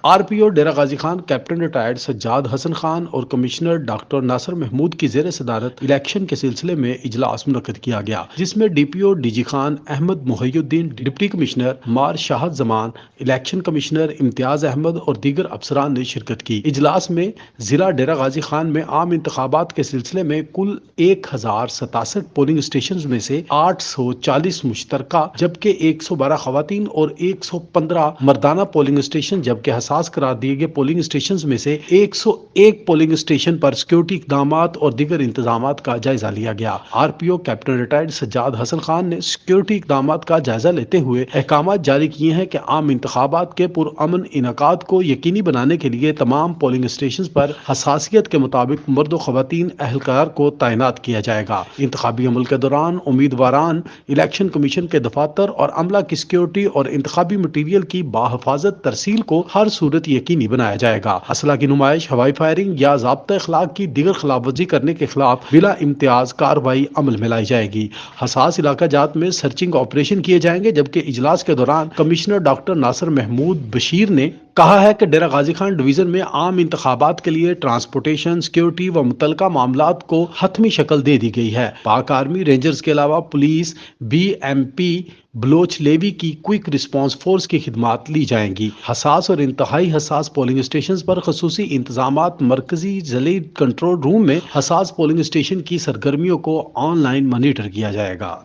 R P او Dera Ghazi Khan captain retired Sajjad حسن خان اور commissioner doctor ناصر محمود کی زیر صدارت الیکشن کے سلسلے میں اجلاس منعقد کیا گیا، جس میں D P O D G Khan Ahmed Mohiuddin, deputy commissioner مار شاہد زمان، الیکشن کمشنر امتیاز احمد اور دیگر افسران نے شرکت کی۔ اجلاس میں ضلع ڈیرہ غازی خان میں عام انتخابات کے سلسلے میں کل 1067 پولنگ اسٹیشنز میں سے 840 مشترکہ جبکہ 112 خواتین اور 115 مردانہ پولنگ اسٹیشن جبکہ حساس قرار دیے گئے پولنگ اسٹیشنز میں سے 101 پولنگ اسٹیشن پر سیکورٹی اقدامات اور دیگر انتظامات کا جائزہ لیا گیا۔ آر پی او کیپٹن ریٹائرڈ سجاد حسن خان نے سیکورٹی اقدامات کا جائزہ لیتے ہوئے احکامات جاری کیے ہیں کہ عام انتخابات کے پرامن انعقاد کو یقینی بنانے کے لیے تمام پولنگ اسٹیشنز پر حساسیت کے مطابق مرد و خواتین اہلکار کو تعینات کیا جائے گا۔ انتخابی عمل کے دوران امیدواران، الیکشن کمیشن کے دفاتر اور عملہ کی سیکورٹی اور انتخابی مٹیریل کی بحفاظت ترسیل کو ہر صورت یقینی بنایا جائے گا۔ اسلحہ کی نمائش، ہوائی فائرنگ یا ضابطۂ اخلاق کی دیگر خلاف ورزی کرنے کے خلاف بلا امتیاز کارروائی عمل میں لائی جائے گی۔ حساس علاقہ جات میں سرچنگ آپریشن کیے جائیں گے، جبکہ اجلاس کے دوران کمشنر ڈاکٹر ناصر محمود بشیر نے کہا ہے کہ ڈیرہ غازی خان ڈویژن میں عام انتخابات کے لیے ٹرانسپورٹیشن، سیکورٹی و متعلقہ معاملات کو حتمی شکل دے دی گئی ہے۔ پاک آرمی رینجرز کے علاوہ police, B M P, Baloch levy کی کوئک رسپانس فورس کی خدمات لی جائیں گی۔ حساس اور انتہائی حساس پولنگ اسٹیشنز پر خصوصی انتظامات۔ مرکزی ضلعی کنٹرول روم میں حساس پولنگ اسٹیشن کی سرگرمیوں کو آن لائن مانیٹر کیا جائے گا۔